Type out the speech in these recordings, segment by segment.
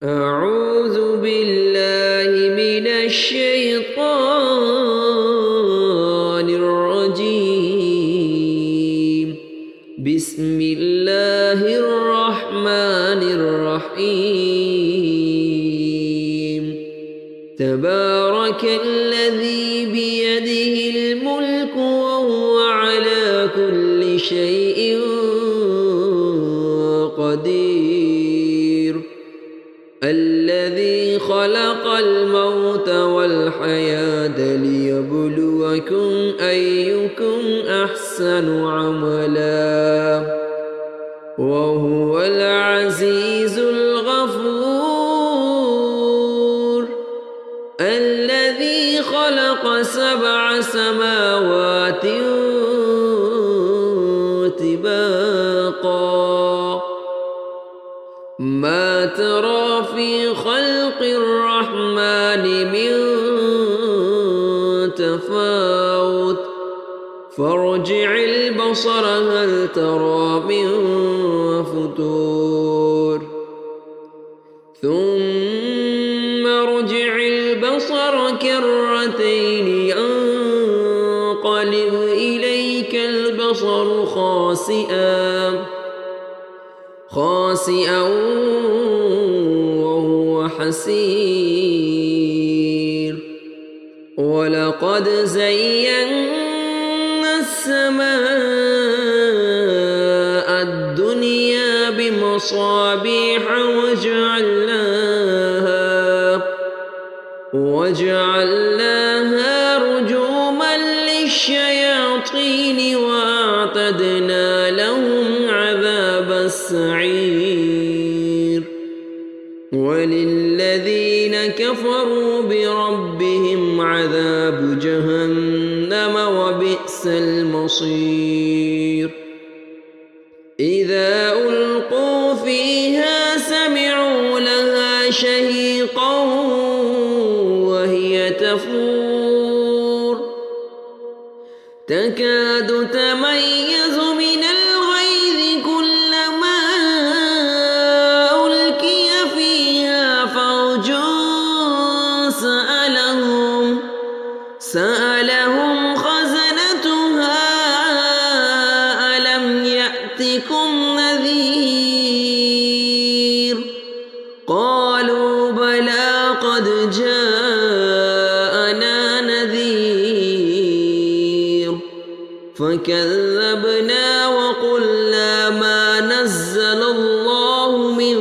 أعوذ بالله من الشيطان الرجيم. بسم الله الرحمن الرحيم. تبارك الذي بيده الملك وهو على كل شيء قدير. الذي خلق الموت والحياة ليبلوكم أيكم أحسن عملا وهو العزيز الغفور. الذي خلق 7 سماوات طباقا ما ترى في خلق الرحمن من تفاوت فارجع البصر هل ترى من فطور ثم ارجع البصر كرتين ينقلب إليك البصر خاسئا وهو حسير. ولقد زينا السماء الدنيا بمصابيح وجعلناها رجوما للشياطين وأعتدنا لهم عذاب السعير. وللذين كفروا بربهم عذاب جهنم وبئس المصير. إذا ألقوا فيها سمعوا لها شهيقا وهي تفور تكاد تميز من الغيظ كلما ألقي فيها فوج سألهم خزنتها ألم يأتكم نذير قالوا بلى قد جاءنا نذير فكذبنا وقلنا ما نزل الله من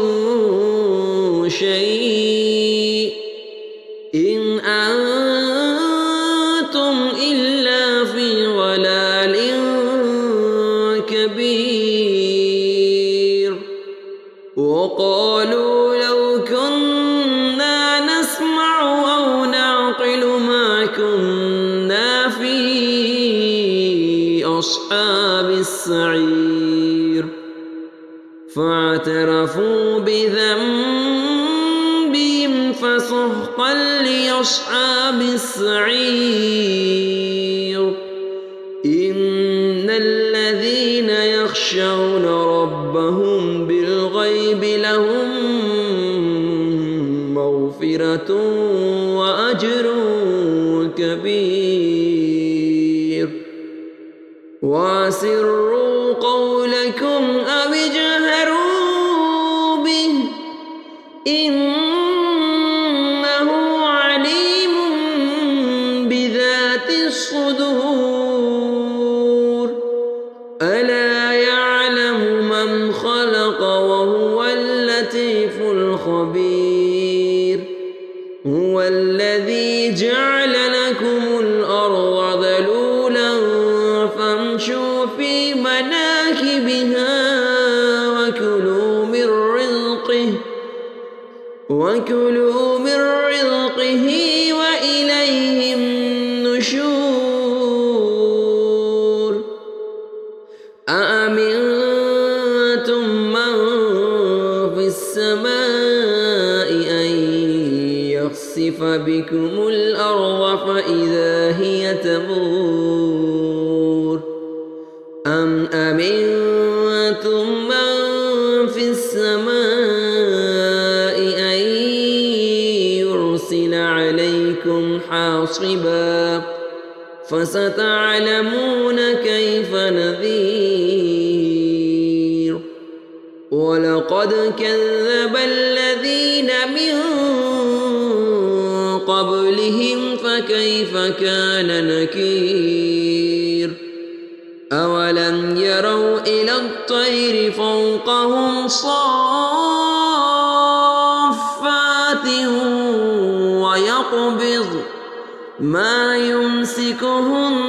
شيء إن أنتم إلا في ضلال كبير. وقالوا لو كنا نسمع أو نعقل ما كنا في أصحاب السعير. فاعترفوا بذنبهم فسحقا لأصحاب السعير. إن الذين يخشون ربهم بالغيب لهم مغفرة وأجر كبير. وأسروا قولكم أو اجهروا به إنه عليم بذات الصدور. ألا يعلم من خلق وهو اللطيف الخبير. هو الذي جعل لكم الأرض ذلولا فامشوا في مناكبها وكلوا من رزقه وإليه النشور. أأمنتم من في السماء أن يخسف بكم الأرض فإذا هي تمور أم أمنتم من في السماء أن يرسل عليكم حاصبا فستعلمون كيف نذير ولقد كذب الذين من قبلهم فكيف كان نكير أولم يروا إلى الطير فوقهم صافات ويقبض ما يمسكهن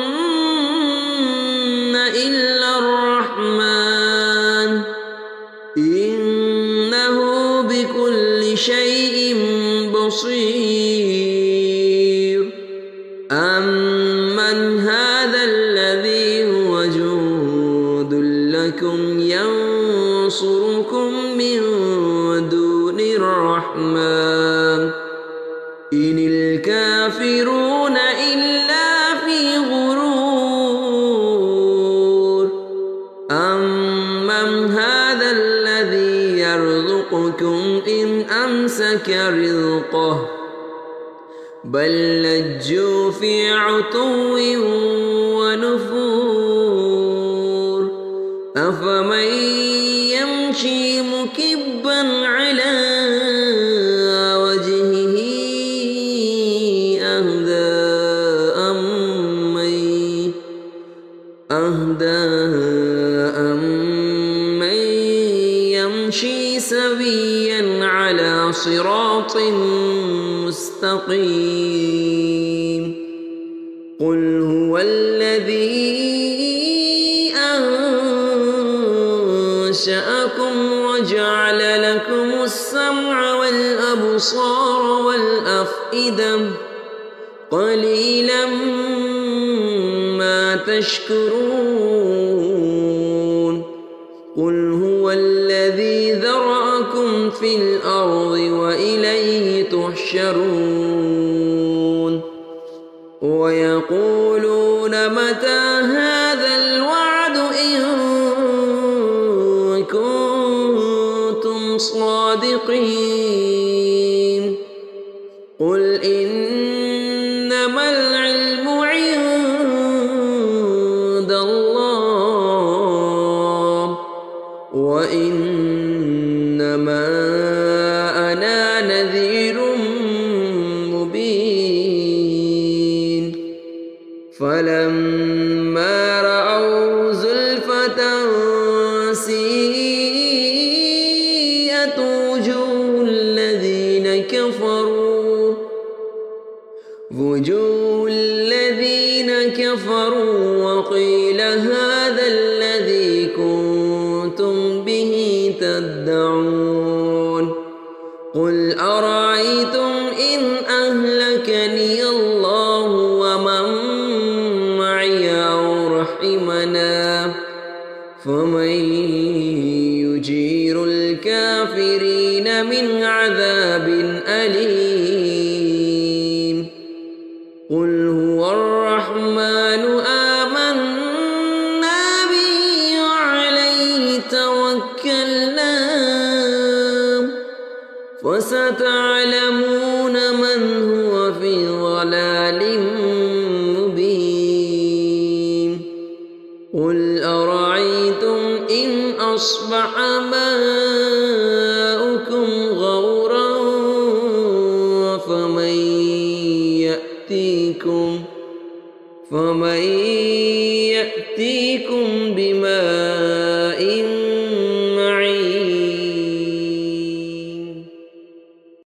إلا الرحمن إنه بكل شيء بصير أمن هذا الذي هو جند لكم ينصركم من دون الرحمن إن الكافرون إلا في غرور أمن هذا الذي يرزقكم إن أمسك رزقه بل لجوا في عتو ونفور أفمن يمشي مكبا على وجهه أهدى أمن يمشي سويا على صراط مستقيم قل هو الذي أنشأكم وجعل لكم السمع والأبصار والأفئدة قليلا ما تشكرون قل هو الذي ذرأكم في الأرض وإليه تحشرون ويقولون متى هذا الوعد إن كنتم صادقين قل إنما العلم عند الله وإنما أنا نذير مبين فلما رأوا زلفة سيئت وجوه الذين كفروا وقيل هذا الذي كنتم به تدعون قل أرأيتم إن أهلكني الله ومن معي أو رحمنا فمن يجير الكافرين من عذاب أليم قل هو الرحمن آمنا به وعليه توكلنا فستعلمون من هو في ضلال مبين قل أرأيتم إن أصبح ماؤكم غورا فمن يأتيكم